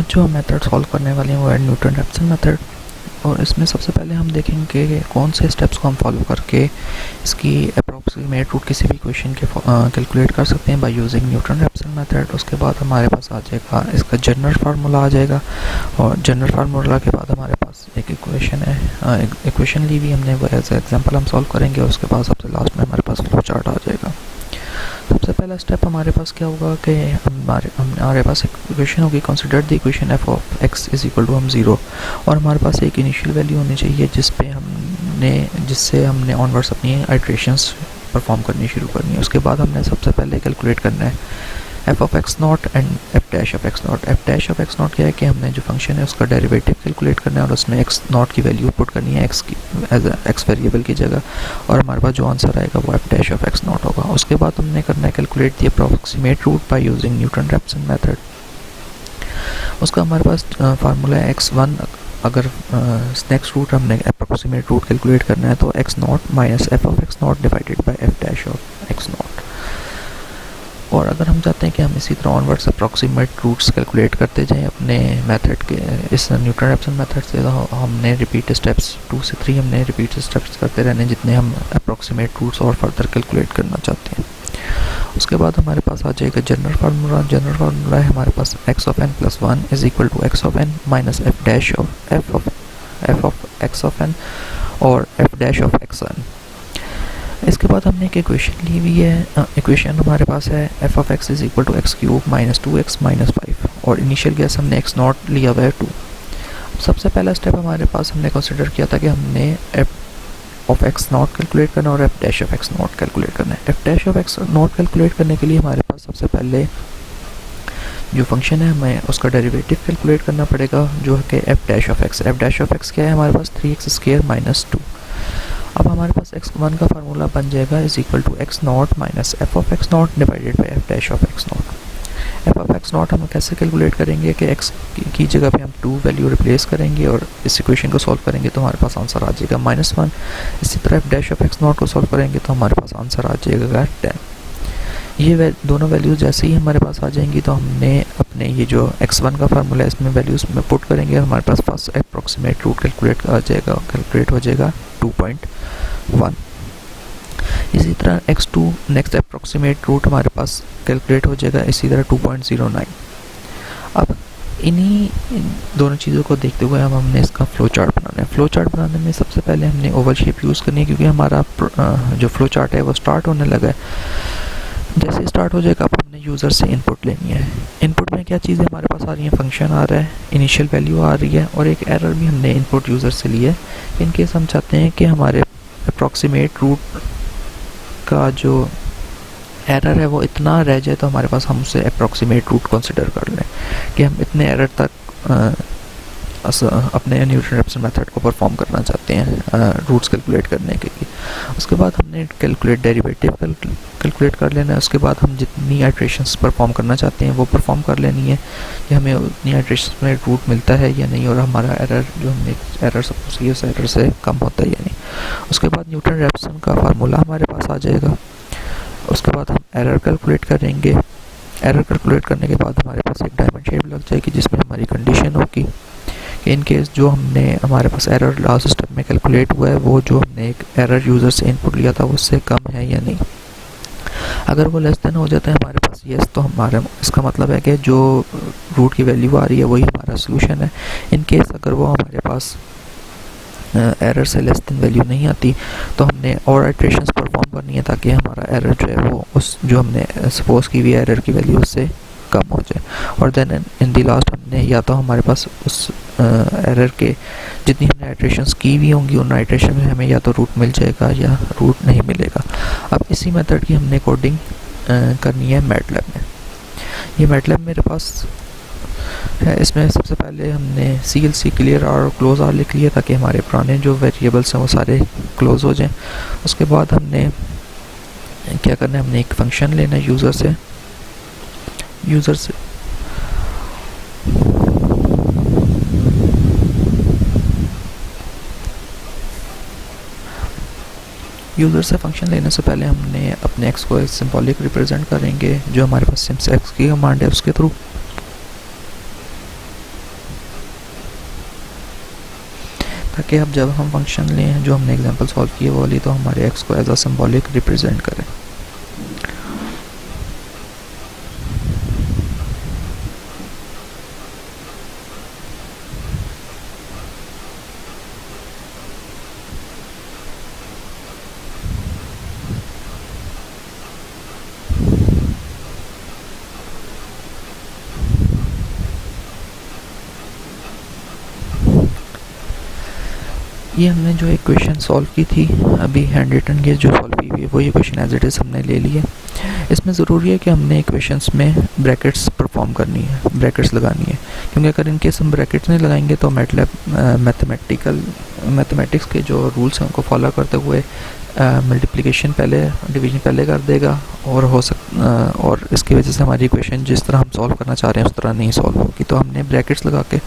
आज जो method solve करने वाले हैं वो है न्यूटन-रैप्सन मेथड। और इसमें सबसे पहले हम देखेंगे कि कौन से स्टेप्स को हम फॉलो करके इसकी अप्रॉक्सीमेट रूट किसी भी क्वेश्चन के कैलकुलेट कर सकते हैं बाय यूजिंग न्यूटन-रैप्सन मेथड। उसके बाद हमारे पास आ जाएगा इसका जनरल फार्मूला आ जाएगा, और जनरल फार्मूला के बाद हमारे पास एक इक्वेशन है, इक्वेशन ली हुई हमने, वो एज एग्जाम्पल हम सॉल्व करेंगे। और उसके बाद सबसे लास्ट में हमारे पास फ्लो चार्ट आ जाएगा। सबसे पहला स्टेप हमारे पास क्या होगा कि हमारे पास एक इक्वेशन होगी, consider the equation F of X is equal to हम 0, और हमारे पास एक इनिशियल वैल्यू होनी चाहिए जिससे हमने ऑनवर्ड्स अपनी आइट्रेशंस परफॉर्म करनी शुरू करनी है। उसके बाद हमने सबसे पहले कैलकुलेट करना है F of X not and F dash of X naught. F dash of X not क्या है कि हमने जो फंक्शन है उसका डेरिवेटिव कैलकुलेट करना है और उसमें एक्स नॉट की वैल्यू पुट करनी है एक्स की एज एक्स वेरिएबल की जगह, और हमारे पास जो आंसर आएगा वो F dash of X naught होगा। उसके बाद हमने करना है calculate the approximate root by using Newton Raphson method. उसका हमारे पास फार्मूला है x1। अगर नेक्स्ट रूट हमने अप्रॉक्सीमेट रूट कैलकुलेट करना है तो X naught minus F of X naught divided by F dash of X naught. और अगर हम चाहते हैं कि हम इसी तरह ऑनवर्ड्स अप्रॉक्सीमेट रूट्स कैलकुलेट करते जाएं अपने मेथड के इस न्यूटन-रैप्सन मेथड से, तो हमने रिपीट स्टेप्स 2 से 3 हमने रिपीट स्टेप्स करते रहने जितने हम अप्रॉक्सीमेट रूट्स और फर्दर कैलकुलेट करना चाहते हैं। उसके बाद हमारे पास आ जाएगा जनरल फार्मूला। जनरल फार्मूला है हमारे पास X of N plus 1 is equal to X of N minus F dash of F of X of N और F dash of X N. इसके बाद हमने एक इक्वेशन ली हुई है, इक्वेशन हमारे पास है F of X is equal to X cube minus 2x minus 5, और इनिशियल गैस हमने एक्स नॉट लिया हुआ है 2। सबसे पहला स्टेप हमारे पास हमने कंसिडर किया था कि हमने F of X not calculate करना और F dash of X not calculate करना है। F dash of X not calculate करने के लिए हमारे पास सबसे पहले जो फंक्शन है हमें उसका डेरिवेटिव कैलकुलेट करना पड़ेगा, जो है कि F dash of x. F dash of x क्या है हमारे पास 3x² माइनस 2। अब हमारे पास x1 का फार्मूला बन जाएगा is equal to X naught minus F of X naught divided by F dash of X naught. F of X naught हम कैसे कैलकुलेट करेंगे कि x की जगह पे हम 2 वैल्यू रिप्लेस करेंगे और इस इक्वेशन को सॉल्व करेंगे तो हमारे पास आंसर आ जाएगा -1। इसी तरह F dash of X not को सॉल्व करेंगे तो हमारे पास आंसर आ जाएगा 10। ये दोनों वैल्यूज़ जैसे ही हमारे पास आ जाएंगी तो हमने अपने ये जो x1 का फार्मूला है इसमें वैल्यूज़ में पुट करेंगे और हमारे पास फर्स्ट अप्रॉक्सीमेट रूट कैलकुलेट हो जाएगा 2.1। इसी तरह x2 नेक्स्ट अप्रॉक्सीमेट रूट हमारे पास कैलकुलेट हो जाएगा इसी तरह 2.09। अब इन्हीं दोनों चीज़ों को देखते हुए हमने इसका फ्लो चार्ट बनाना है। फ्लो चार्ट बनाने में सबसे पहले हमने ओवल शेप यूज़ करनी है, क्योंकि हमारा जो फ्लो चार्ट है वो स्टार्ट होने लगा है। जैसे स्टार्ट हो जाएगा अब हमने यूज़र से इनपुट लेनी है। इनपुट में क्या चीज़ें हमारे पास आ रही हैं, फंक्शन आ रहा है, इनिशियल वैल्यू आ रही है और एक एरर भी हमने इनपुट यूज़र से ली है। इन केस हम चाहते हैं कि हमारे अप्रॉक्सीमेट रूट का जो एरर है वो इतना रह जाए तो हमारे पास हम उसे अप्रॉक्सीमेट रूट कंसिडर कर लें कि हम इतने एरर तक अपने न्यूटन-रैप्सन मेथड को परफॉर्म करना चाहते हैं रूट्स कैलकुलेट करने के लिए। उसके बाद हमने कैलकुलेट डेरिवेटिव कैलकुलेट कर लेना है। उसके बाद हम जितनी आइट्रेशंस परफॉर्म करना चाहते हैं वो परफॉर्म कर लेनी है कि हमें उतनी आइट्रेशंस में रूट मिलता है या नहीं, और हमारा एरर जो हमने एरर सपोज किया उस एरर से कम होता है या नहीं। उसके बाद न्यूटन-रैप्सन का फार्मूला हमारे पास आ जाएगा। उसके बाद हम एरर कैलकुलेट करेंगे। एरर कैलकुलेट करने के बाद हमारे पास एक डायमंड शेप लग जाएगी जिसमें हमारी कंडीशन होगी कि इन केस जो हमने हमारे पास एरर लास्ट स्टेप में कैलकुलेट हुआ है वो जो हमने एक एरर यूज़र से इनपुट लिया था उससे कम है या नहीं। अगर वो लेस देन हो जाता है हमारे पास यस, तो हमारा इसका मतलब है कि जो रूट की वैल्यू आ रही है वही हमारा सोल्यूशन है। इन केस अगर वो हमारे पास एरर से लेस देन वैल्यू नहीं आती तो हमने और आइट्रेशंस परफॉर्म करनी है ताकि हमारा एरर जो है वो उस जो हमने सपोज की हुई एरर की वैल्यू उससे कम हो जाए। और देन इन दी लास्ट हमने या तो हमारे पास उस एरर के जितनी हमने आइट्रेशंस की हुई होंगी उन आइट्रेशन में हमें या तो रूट मिल जाएगा या रूट नहीं मिलेगा। अब इसी मेथड की हमने कोडिंग करनी है मैटलैब में। ये मैटलैब मेरे पास है। इसमें सबसे पहले हमने CLC क्लियर आर और क्लोज आर लिख लिया ताकि हमारे पुराने जो वेरिएबल्स हैं वो सारे क्लोज हो जाएं। उसके बाद हमने क्या करना है, हमने एक फंक्शन लेना है यूज़र से फंक्शन लेने से पहले हमने अपने एक्स को एक सिंबॉलिक रिप्रेजेंट करेंगे जो हमारे पास सिम्स एक्स की कमांड है उसके थ्रू। ताकि अब जब हम फंक्शन लें जो हमने एग्जांपल सॉल्व किए वो वाली, तो हमारे एक्स को एज अ सिंबॉलिक रिप्रेजेंट करें। ये हमने जो एक क्वेश्चन सॉल्व की थी अभी हैंड रिटन के जो सॉल्व की हुई है वो ये क्वेश्चन एज इट इज़ हमने ले लिया। इसमें ज़रूरी है कि हमने इक्वेशंस में ब्रैकेट्स परफॉर्म करनी है, ब्रैकेट्स लगानी है, क्योंकि अगर इनकेस हम ब्रैकेट्स नहीं लगाएंगे तो मैथमेटिक्स के जो रूल्स हैं उनको फॉलो करते हुए मल्टीप्लिकेशन पहले, डिवीजन पहले कर देगा और इसकी वजह से हमारी इक्वेशन जिस तरह हम सॉल्व करना चाह रहे हैं उस तरह नहीं सॉल्व होगी। तो हमने ब्रैकेट्स लगा के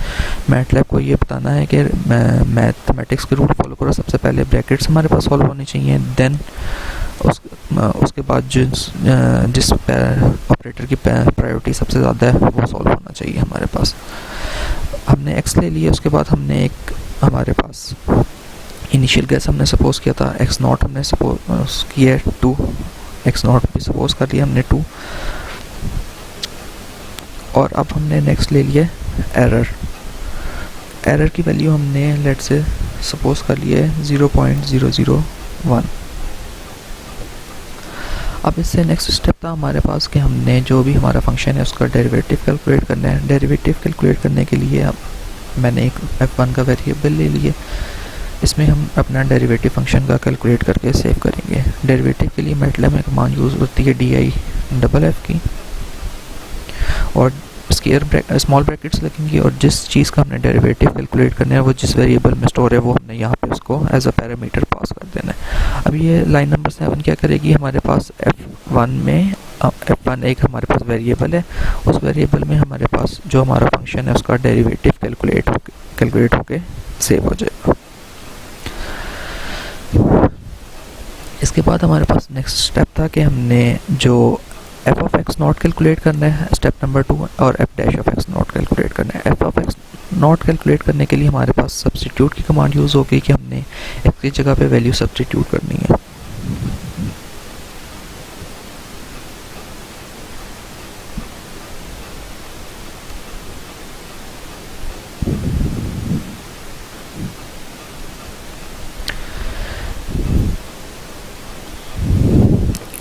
मैटलैब को ये बताना है कि मैथमेटिक्स के रूल फॉलो करो, सबसे पहले ब्रैकेट्स हमारे पास सॉल्व होनी चाहिए, देन उसके बाद जिस ऑपरेटर की प्रायोरिटी सबसे ज़्यादा है वो सॉल्व होना चाहिए हमारे पास। हमने एक्स ले लिया, उसके बाद हमने एक हमारे पास इनिशियल गैस हमने सपोज किया था एक्स नॉट, हमने सपोज किया 2, एक्स नॉट भी सपोज कर लिया हमने 2, और अब हमने नेक्स्ट ले लिया एरर की वैल्यू हमने लेट से सपोज कर लिया है 0.001। अब इससे नेक्स्ट स्टेप था हमारे पास कि हमने जो भी हमारा फंक्शन है उसका डेरिवेटिव कैलकुलेट करना है। डेरिवेटिव कैलकुलेट करने के लिए मैंने एक f1 का वेरिएबल ले लिया, इसमें हम अपना डेरिवेटिव फंक्शन का कैलकुलेट करके सेव करेंगे। डेरिवेटिव के लिए मैटलैब में कमांड यूज़ होती है DI की, और स्मॉल ब्रैकेट्स लगेंगी, और जिस चीज़ का हमने डेरिवेटिव कैलकुलेट करना है वो जिस वेरिएबल में स्टोर है वो हमने यहाँ पे उसको एज अ पैरामीटर पास कर देना है। अब ये लाइन नंबर 7 क्या करेगी, हमारे पास f1 एक हमारे पास वेरिएबल है, उस वेरिएबल में हमारे पास जो हमारा फंक्शन है उसका डेरिवेटिव कैलकुलेट होके सेव हो जाएगा। इसके बाद हमारे पास नेक्स्ट स्टेप था कि हमने जो F of X not calculate करना है, स्टेप नंबर 2, और F dash of X not calculate करना है। F of X not calculate करने के लिए हमारे पास सब्स्टिट्यूट की कमांड यूज़ होगी कि हमने एक्स की जगह पे वैल्यू सब्स्टिट्यूट करनी है।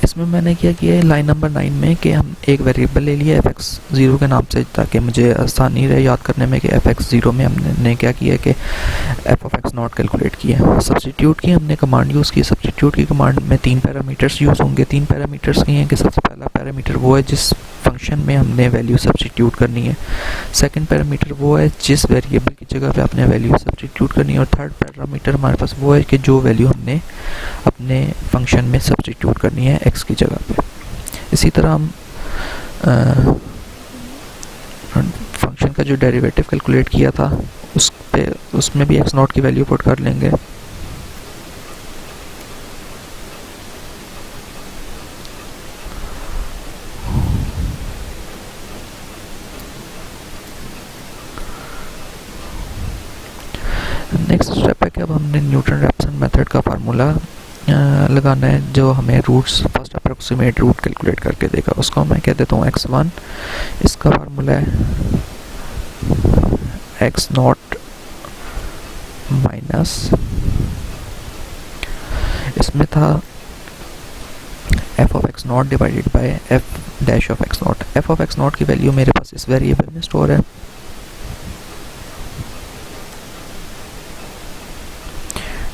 इसमें मैंने क्या किया है लाइन नंबर 9 में कि हम एक वेरिएबल ले लिया f(x0) के नाम से, ताकि मुझे आसानी रहे याद करने में कि f(x0) में हमने क्या किया कि f of X not calculate किया। सब्स्टिट्यूट की हमने कमांड यूज़ की। सब्स्टिट्यूट की कमांड में 3 पैरामीटर्स यूज़ होंगे। 3 पैरामीटर्स ये हैं कि सबसे पहला पैरामीटर वो है जिस फंक्शन में हमने वैल्यू सब्स्टिट्यूट करनी है, सेकंड पैरामीटर वो है जिस वेरिएबल की जगह पे आपने वैल्यू सब्स्टिट्यूट करनी है, और थर्ड पैरामीटर हमारे पास वो है कि जो वैल्यू हमने अपने फंक्शन में सब्स्टिट्यूट करनी है एक्स की जगह पे। इसी तरह हम फंक्शन का जो डेरिवेटिव कैलकुलेट किया था उसमें भी एक्स नॉट की वैल्यू पुट कर लेंगे। नेक्स्ट स्टेप है कि अब हमने न्यूटन-रैप्सन मेथड का फार्मूला लगाना है जो हमें roots first approximate root calculate करके देगा। उसको मैं कह देता हूँ x1। इसका फार्मूला है x नॉट माइनस, इसमें था f of X naught divided by f dash of X not. f of X not की वैल्यू मेरे पास इस वेरिएबल में स्टोर है,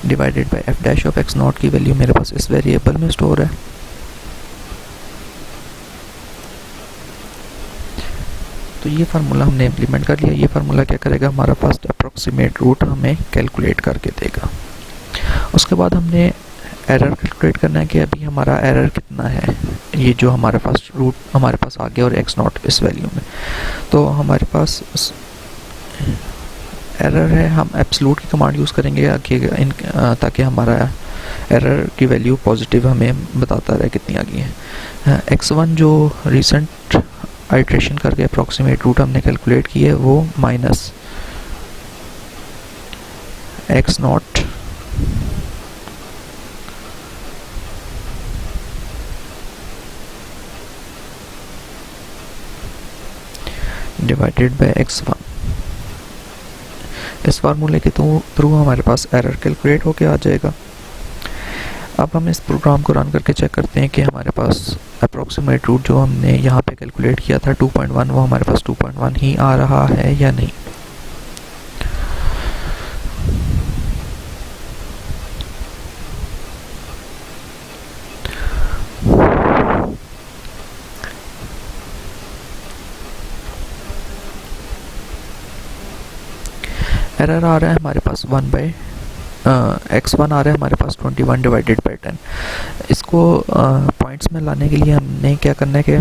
divided by f dash of X not की वैल्यू मेरे पास इस वेरिएबल में स्टोर है। तो ये फार्मूला हमने इम्प्लीमेंट कर लिया। ये फार्मूला क्या करेगा, हमारा फर्स्ट अप्रोक्सीमेट रूट हमें कैलकुलेट करके देगा। उसके बाद हमने एरर कैलकुलेट करना है कि अभी हमारा एरर कितना है। ये जो हमारा फर्स्ट रूट हमारे पास आ गया और एक्स नॉट इस वैल्यू में, तो हमारे पास एरर है। हम एब्सोल्यूट की कमांड यूज़ करेंगे ताकि हमारा एरर की वैल्यू पॉजिटिव हमें बताता रहे कितनी आ गई है। x1 जो रिसेंट आइट्रेशन करके अप्रॉक्सीमेट रूट हमने कैलकुलेट की है वो minus x naught divided by x1। इस फार्मूले के थ्रू हमारे पास एरर कैलकुलेट होके आ जाएगा। अब हम इस प्रोग्राम को रन करके चेक करते हैं कि हमारे पास अप्रॉक्सीमेट रूट जो हमने यहाँ पे कैलकुलेट किया था 2.1 वो हमारे पास 2.1 ही आ रहा है या नहीं। एरर आ रहा है हमारे पास x1 आ रहा है हमारे पास 21 डिवाइडेड बाई 10। इसको पॉइंट्स में लाने के लिए हमने क्या करना है कि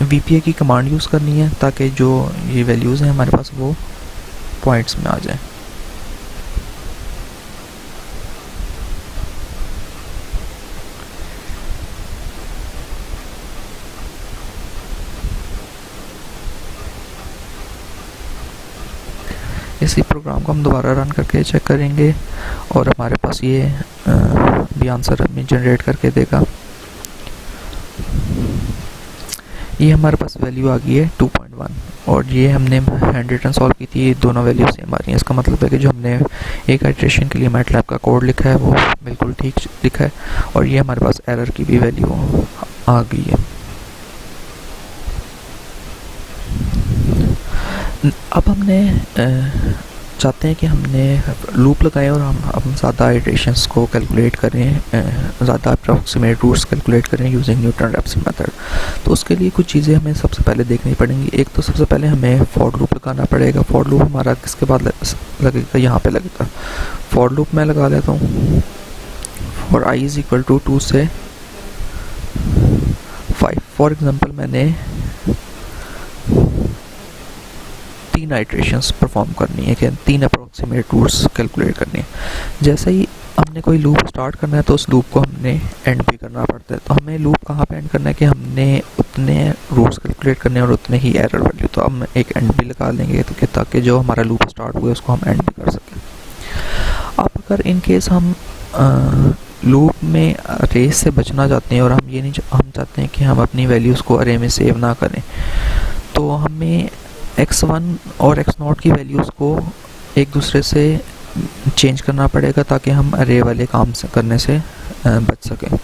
VPA की कमांड यूज़ करनी है ताकि जो ये वैल्यूज़ हैं हमारे पास वो पॉइंट्स में आ जाए। इसी प्रोग्राम को हम दोबारा रन करके चेक करेंगे और हमारे पास ये भी आंसर हमें जनरेट करके देगा। ये हमारे पास वैल्यू आ गई है 2.1 और ये हमने हैंड रिटन सॉल्व की थी, ये दोनों वैल्यू सेम आ रही हैं। इसका मतलब है कि जो हमने एक आइट्रेशन के लिए मैटलैब का कोड लिखा है वो बिल्कुल ठीक लिखा है और ये हमारे पास एरर की भी वैल्यू आ गई है। अब हमने चाहते हैं कि हमने लूप लगाएं और हम ज़्यादा आइट्रेशंस को कैलकुलेट करें, ज़्यादा अप्रॉक्सीमेट रूट्स कैलकुलेट करें यूजिंग न्यूटन-रैप्सन मेथड। तो उसके लिए कुछ चीज़ें हमें सबसे पहले देखनी पड़ेंगी। एक तो सबसे पहले हमें फॉर लूप लगाना पड़ेगा। फॉर लूप हमारा किसके बाद लगेगा, यहाँ पे लगेगा। फॉर लूप मैं लगा लेता हूँ for i is equal to 2 से 5। फॉर एग्जांपल मैंने 3 आइट्रेशंस परफॉर्म करनी है कि 3 अप्रॉक्सीमेट रूट्स कैलकुलेट करनी है। जैसे ही हमने कोई लूप स्टार्ट करना है तो उस लूप को हमने एंड भी करना पड़ता है। तो हमें लूप कहाँ पे एंड करना है कि हमने उतने रूट्स कैलकुलेट करने हैं और उतने ही एरर वैल्यू। तो हम एक एंड भी लगा लेंगे तो ताकि जो हमारा लूप स्टार्ट हुआ है उसको हम एंड भी कर सकें। अब अगर इन केस हम लूप में अरे से बचना चाहते हैं और हम ये नहीं हम चाहते हैं कि हम अपनी वैल्यूज़ को अरे में सेव ना करें, तो हमें x1 और x0 की वैल्यूज़ को एक दूसरे से चेंज करना पड़ेगा ताकि हम अरे वाले काम से करने से बच सकें।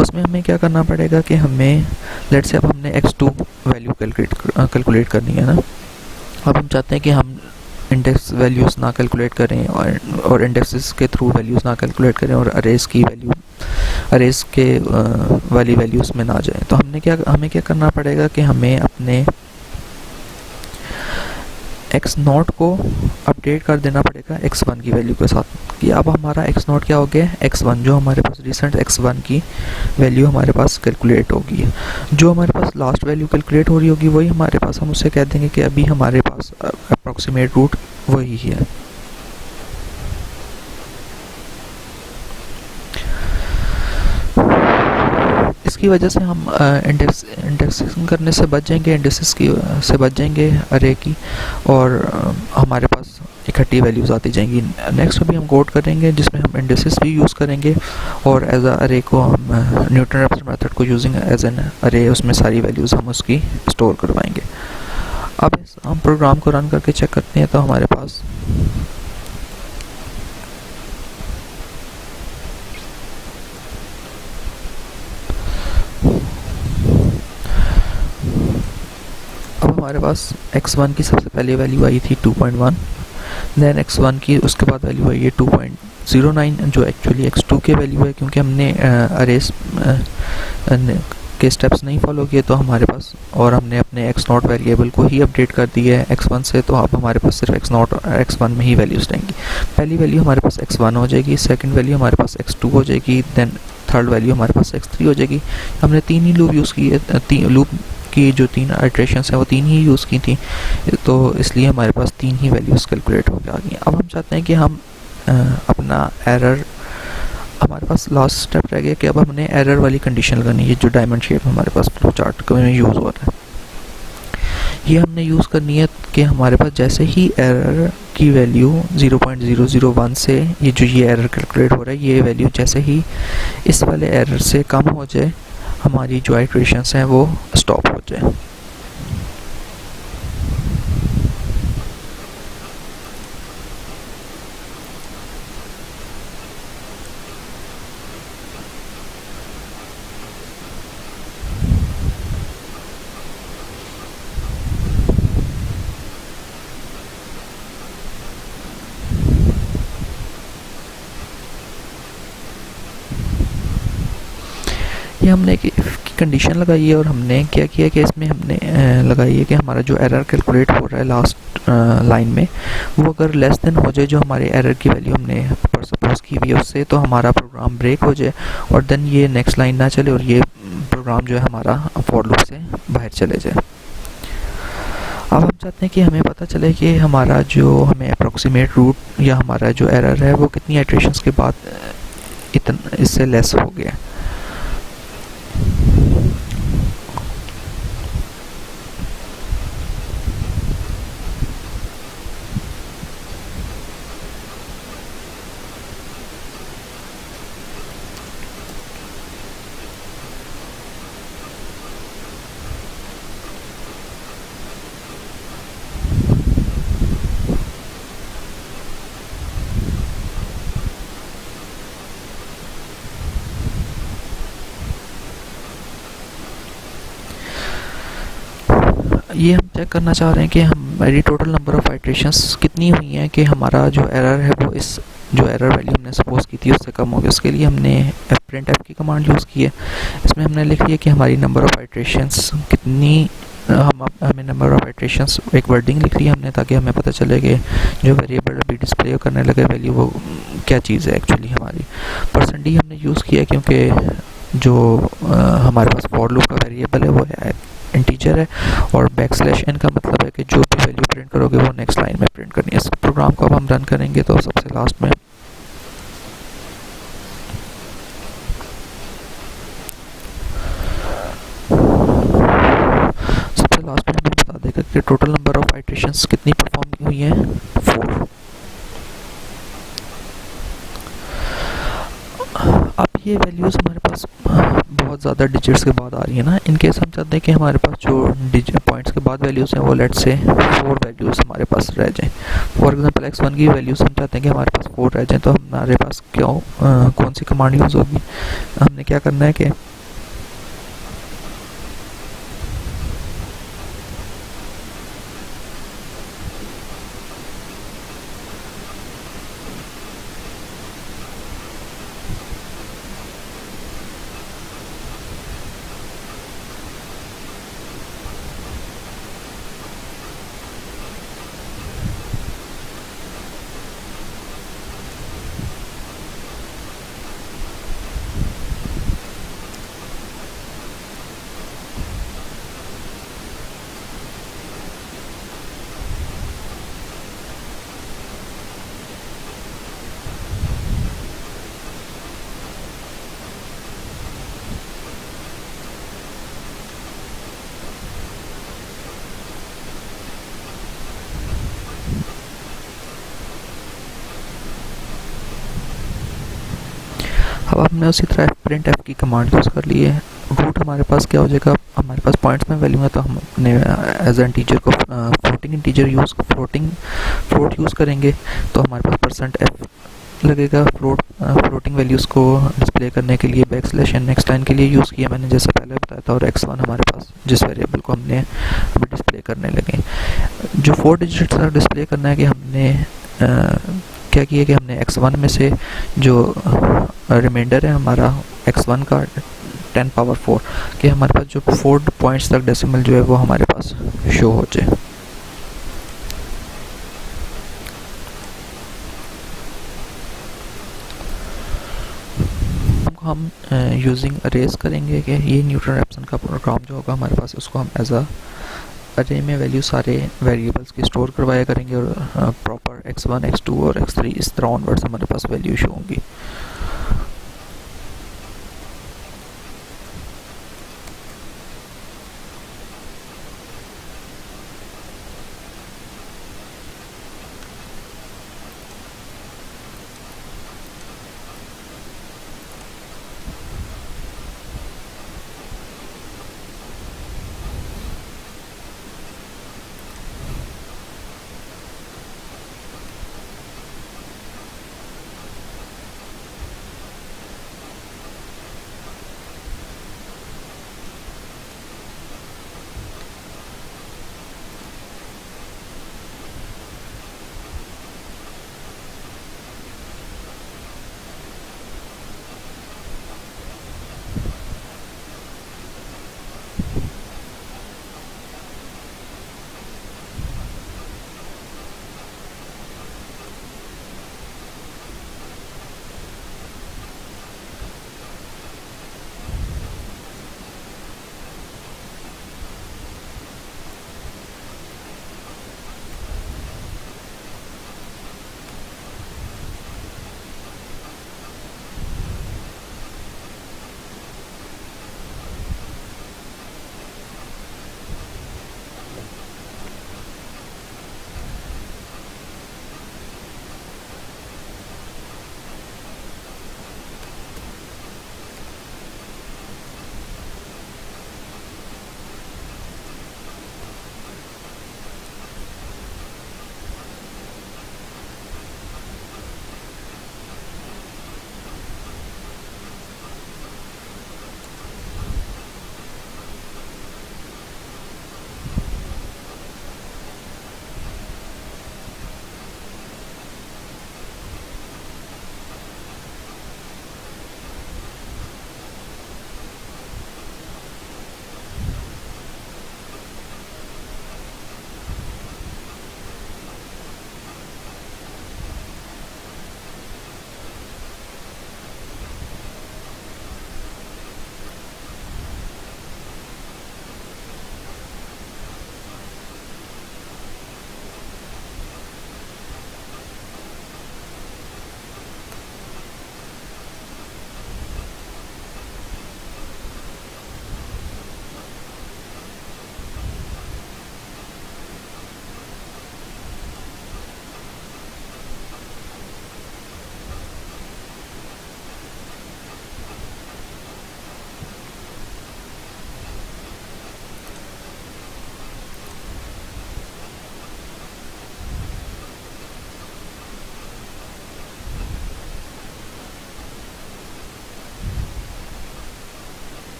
उसमें हमें क्या करना पड़ेगा कि हमें लेट्स से अब हमने x2 वैल्यू कैलकुलेट करनी है ना। अब हम चाहते हैं कि हम इंडेक्स वैल्यूज़ ना कैलकुलेट करें और इंडेक्सेस के थ्रू वैल्यूज़ ना कैलकुलेट करें और अरेज की वैल्यू अरेज के वाली वैल्यूज़ में ना जाएं। तो हमें क्या करना पड़ेगा कि हमें अपने x0 को अपडेट कर देना पड़ेगा x1 की वैल्यू के साथ कि अब हमारा x0 क्या हो गया, x1 जो हमारे पास रिसेंट x1 की वैल्यू हमारे पास कैलकुलेट होगी। जो हमारे पास लास्ट वैल्यू कैलकुलेट हो रही होगी वही हमारे पास, हम उससे कह देंगे कि अभी हमारे पास अप्रॉक्सीमेट रूट वही है। इसकी वजह से हम इंडेक्सिंग करने से बच जाएंगे, इंडेक्सेस की से बच जाएंगे अरे की, और हमारे पास इकट्ठी वैल्यूज़ आती जाएंगी। नेक्स्ट अभी हम कोड करेंगे जिसमें हम इंडेक्सेस भी यूज़ करेंगे और एज अ अरे को हम न्यूटन-रैप्सन मेथड को यूजिंग एज एन अरे उसमें सारी वैल्यूज़ हम उसकी स्टोर करवाएंगे। अब हम प्रोग्राम को रन करके चेक करते हैं तो हमारे पास x1 की सबसे पहले वैल्यू आई थी 2.1, देन x1 की उसके बाद वैल्यू आई है 2.09 जो एक्चुअली x2 के वैल्यू है। क्योंकि हमने अरेज के स्टेप्स नहीं फॉलो किए तो हमारे पास, और हमने अपने x0 वेरिएबल को ही अपडेट कर दिया है x1 से, तो अब हमारे पास सिर्फ x0 और x1 में ही वैल्यूज़ रहेंगी। पहली वैल्यू हमारे पास x1 हो जाएगी, सेकंड वैल्यू हमारे पास x2 हो जाएगी, देन थर्ड वैल्यू हमारे पास x3 हो जाएगी। हमने 3 ही लूप यूज़ किए, लूप की जो 3 आइट्रेशंस हैं वो 3 ही यूज़ की थी, तो इसलिए हमारे पास 3 ही वैल्यूज़ कैलकुलेट होकर आ गई। अब हम चाहते हैं कि हम अपना एरर, हमारे पास लास्ट स्टेप रह गया कि अब हमने एरर वाली कंडीशन लगानी है जो डायमंड शेप हमारे पास फ्लो चार्ट में यूज़ हो रहा है। ये हमने यूज़ करनी है कि हमारे पास जैसे ही एरर की वैल्यू 0.001 से ये एरर कैलकुलेट हो रहा है, ये वैल्यू जैसे ही इस वाले एरर से कम हो जाए, हमारी जो आइट्रेशंस हैं वो स्टॉप हो जाए। ये हमने एक इफ की कंडीशन लगाई है और हमने क्या किया कि इसमें हमने लगाई है कि हमारा जो एरर कैलकुलेट हो रहा है लास्ट लाइन में, वो अगर लेस देन हो जाए जो हमारे एरर की वैल्यू हमने ऊपर सपोज की हुई है उससे, तो हमारा प्रोग्राम ब्रेक हो जाए और देन ये नेक्स्ट लाइन ना चले और ये प्रोग्राम जो है हमारा फॉर लूप से बाहर चले जाए। अब हम चाहते हैं कि हमें पता चले कि हमारा जो हमें अप्रोक्सीमेट रूट या हमारा जो एरर है वो कितनी आइट्रेशंस के बाद इतना इससे लेस हो गया। ये हम चेक करना चाह रहे हैं कि हमारी टोटल नंबर ऑफ आइट्रेशंस कितनी हुई हैं कि हमारा जो एरर है वो इस जो एरर वैल्यू हमने सपोज की थी उससे कम हो गया। उसके लिए हमने प्रिंट एफ की कमांड यूज़ की है। इसमें हमने लिख लिया कि हमारी नंबर ऑफ आइट्रेशंस कितनी, हमें नंबर ऑफ आइट्रेशंस एक वर्डिंग लिख लिया हमने ताकि हमें पता चले कि जो वेरिएबल अभी डिस्प्ले करने लगे वैल्यू वो क्या चीज़ है एक्चुअली हमारी। %d हमने यूज़ किया क्योंकि जो हमारे पास फॉर लूप का वेरिएबल है वो है इंटीजर है और \n का मतलब है कि जो भी वैल्यू प्रिंट करोगे वो नेक्स्ट लाइन में प्रिंट करनी है। इस प्रोग्राम को अब हम रन करेंगे तो सबसे लास्ट में हमें बता देगा कि टोटल नंबर ऑफ आइट्रेशंस कितनी परफॉर्म हुई हैं, 4। अब ये वैल्यूज़ हमारे पास बहुत ज़्यादा डिजिट्स के बाद आ रही है ना, इन केस हम चाहते हैं कि हमारे पास जो पॉइंट्स के बाद वैल्यूज़ हैं वो लेट से 4 वैल्यूज़ हमारे पास रह जाएं। फॉर एग्जांपल x1 की वैल्यूज़ हम चाहते हैं कि हमारे पास 4 रह जाएं, तो हमारे पास कौन सी कमांड यूज़ होगी। हमने क्या करना है कि अब हमने उसी तरह प्रिंट एफ की कमांड यूज़ कर ली है। रूट हमारे पास क्या हो जाएगा, हमारे पास पॉइंट्स में वैल्यू है तो हमने एज एन टीचर को फ्लोट यूज़ करेंगे, तो हमारे पास %f लगेगा फ्लोटिंग वैल्यूज़ को डिस्प्ले करने के लिए। \n नेक्स्ट लाइन के लिए यूज़ किया मैंने जैसे पहले बताया था, और x1 हमारे पास जिस वेरिएबल को हमने अभी डिस्प्ले करने लगे। जो 4 डिजिट्स का डिस्प्ले करना है कि हमने क्या किया कि हमने x1 में से जो रिमाइंडर है हमारा x1 का 10⁴ कि हमारे पास जो 4 पॉइंट्स तक डेसिमल जो है वो हमारे पास शो हो जाए। हम यूजिंग अरेज करेंगे कि ये न्यूटन रैप्सन का प्रोग्राम जो होगा हमारे पास, उसको हम एज अ अरे में वैल्यू सारे वेरिएबल्स की स्टोर करवाया करेंगे और प्रॉपर x1 x2 और x3 इस तरह ऑनवर्ड्स हमारे पास वैल्यू शो होंगी।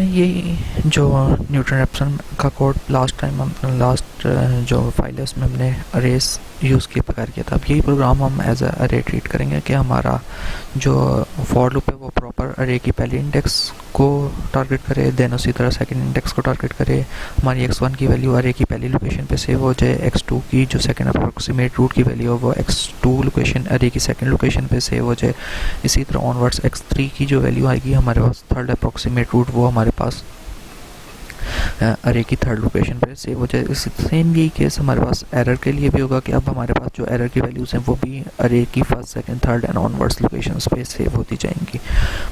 हमने ये जो न्यूटन रैप्सन का कोड लास्ट जो फाइल है उसमें हमने अरेस यूज़ के प्रकार किया था। अब यही प्रोग्राम हम एज अरे ट्रीट करेंगे कि हमारा जो फॉर लूप है वो प्रॉपर अरे की पहली इंडेक्स को टारगेट करे, देन उसी तरह सेकंड इंडेक्स को टारगेट करे, हमारी x1 की वैल्यू अरे की पहली लोकेशन पे सेव हो जाए, x2 की जो सेकंड अप्रोक्सीमेट रूट की वैल्यू हो वो x2 लोकेशन अरे की सेकंड लोकेशन पे सेव हो जाए। इसी तरह ऑनवर्ड्स x3 की जो वैल्यू आएगी हमारे पास थर्ड अप्रोक्सीमेट रूट वो हमारे पास अरे की थर्ड लोकेशन पे सेव हो जाए। इस सेम यही केस हमारे पास एरर के लिए भी होगा कि अब हमारे पास जो एरर की वैल्यूज़ हैं वो भी अरे की first second third and onwards locations पे सेव होती जाएंगी।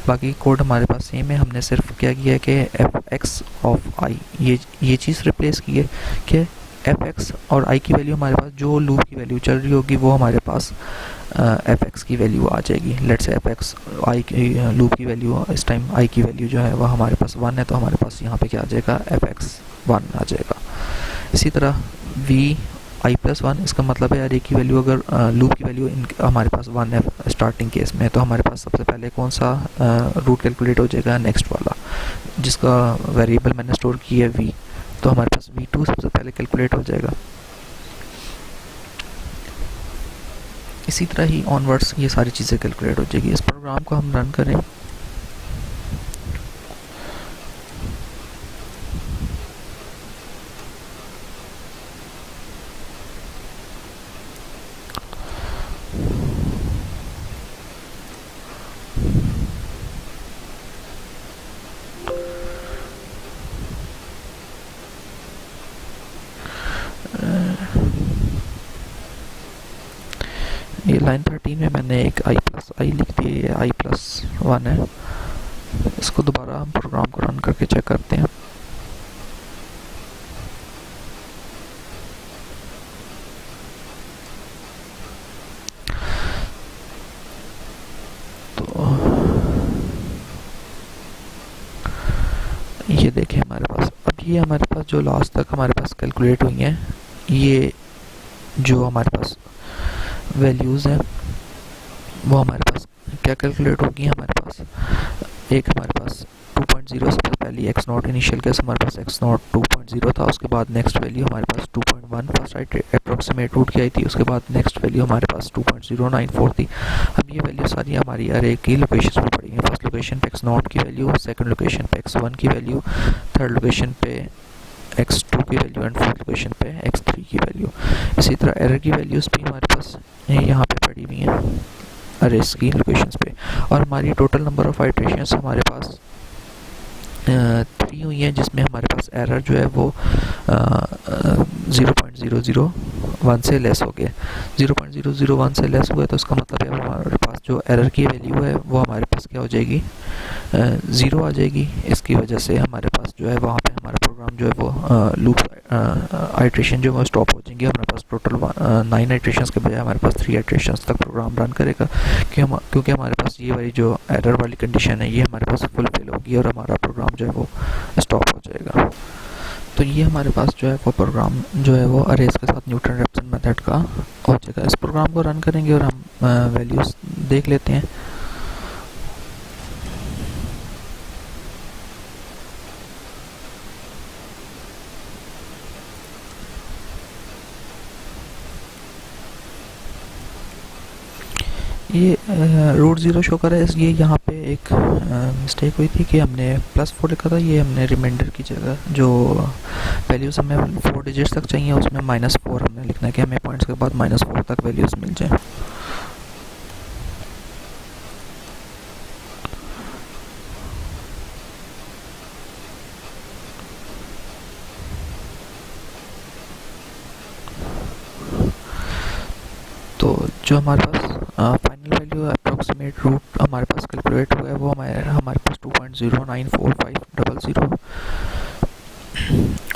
बाकी कोड हमारे पास सेम है, हमने सिर्फ क्या किया है कि एफ एक्स ऑफ आई ये चीज़ रिप्लेस की है कि एफ एक्स और आई की वैल्यू हमारे पास जो लूप की वैल्यू चल रही होगी वो हमारे पास एफ एक्स की वैल्यू आ जाएगी। लेट्स से एफ एक्स आई की लूप की वैल्यू इस टाइम आई की वैल्यू जो है वह हमारे पास 1 है, तो हमारे पास यहाँ पे क्या आ जाएगा एफ एक्स 1 आ जाएगा। इसी तरह वी आई प्लस 1 इसका मतलब है अरे की वैल्यू अगर लूप की वैल्यू हमारे पास 1 है स्टार्टिंग केस में, तो हमारे पास सबसे पहले कौन सा रूट कैलकुलेट हो जाएगा नेक्स्ट वाला जिसका वेरिएबल मैंने स्टोर की है वी, तो हमारे पास v2 सबसे पहले कैलकुलेट हो जाएगा। इसी तरह ही ऑनवर्ड्स ये सारी चीज़ें कैलकुलेट हो जाएगी। इस प्रोग्राम को हम रन करें, ये लाइन 13 में मैंने एक आई प्लस आई लिख दी है, ये आई प्लस 1 है। इसको दोबारा हम प्रोग्राम को रन करके चेक करते हैं। तो ये देखें हमारे पास अब ये हमारे पास जो लास्ट तक हमारे पास कैलकुलेट हुई हैं, ये जो हमारे पास वैल्यूज़ हैं वो हमारे पास क्या कैलकुलेट होगी। हमारे पास एक हमारे पास 2.0 सबसे पहली एक्स नॉट इनिशियल केस हमारे पास एक्स नॉट 2.0 था, उसके बाद नेक्स्ट वैल्यू हमारे पास 2.1 फर्स्ट अप्रोक्सीमेट रूट की आई थी, उसके बाद नेक्स्ट वैल्यू हमारे पास 2.094 थी। अब ये वैल्यू सारी हमारी अरे की लोकेशन पे पड़ी है। फर्स्ट लोकेशन पे एक्स नॉट की वैल्यू, सेकंड लोकेशन पे x1 की वैल्यू, थर्ड लोकेशन पे x2 की वैल्यू एंड फोर्थ लोकेशन पे x3 की वैल्यू। इसी तरह एरर की वैल्यूज़ भी हमारे पास यहाँ पे पड़ी हुई हैं अरेस की लोकेशंस पे, और हमारी टोटल नंबर ऑफ आइट्रेशंस हमारे पास 3 हुई हैं, जिसमें हमारे पास एरर जो है वो 0.001 से लेस हो गया। 0.001 से लेस हुआ तो उसका मतलब है हमारे पास जो एरर की वैल्यू है वो हमारे पास क्या हो जाएगी 0 आ जाएगी। इसकी वजह से हमारे पास जो है वहाँ पे हमारा प्रोग्राम जो है वो लूप आइट्रेशन जो है वो स्टॉप हो जाएंगे। हमारे पास टोटल 9 आइट्रेशंस के बजाय हमारे पास 3 आइट्रेशंस तक प्रोग्राम रन करेगा, क्योंकि हमारे पास ये वाली जो एरर वाली कंडीशन है ये हमारे पास फुलफिल होगी और हमारा प्रोग्राम जो है वो स्टॉप हो जाएगा। तो ये हमारे पास जो है वो प्रोग्राम जो है वो अरेज के साथ न्यूटन रैप्सन मेथड का हो जाएगा। इस प्रोग्राम को रन करेंगे और हम वैल्यूज़ देख लेते हैं। ये रूट 0 शो कर रहा है, ये यहाँ पे एक मिस्टेक हुई थी कि हमने +4 लिखा था, ये हमने रिमाइंडर की जगह जो वैल्यूज़ हमें 4 डिजिट्स तक चाहिए उसमें -4 हमने लिखना है कि हमें पॉइंट्स के बाद -4 तक वैल्यूज़ मिल जाए। तो जो हमारे पास फाइनल वैल्यू अप्रोक्सीमेट रूट हमारे पास कैलकुलेट हुआ है वो हमारे पास 2.094500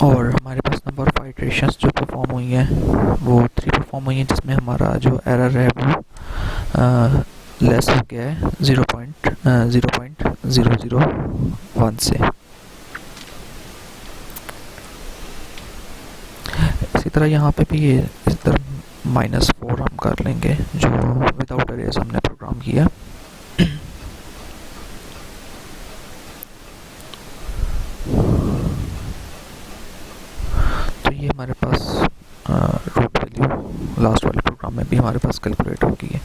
और हमारे पास नंबर ऑफ आइट्रेशंस जो परफॉर्म हुई हैं वो 3 परफॉर्म हुई हैं, जिसमें हमारा जो एरर है वो लेस हो गया है 0.001 से। इसी तरह यहाँ पे भी ये इस तरह -4 हम कर लेंगे जो विदाउट अरेज हमने प्रोग्राम किया। ये हमारे पास रूट वैल्यू लास्ट वाले प्रोग्राम में भी हमारे पास कैलकुलेट हो गई है।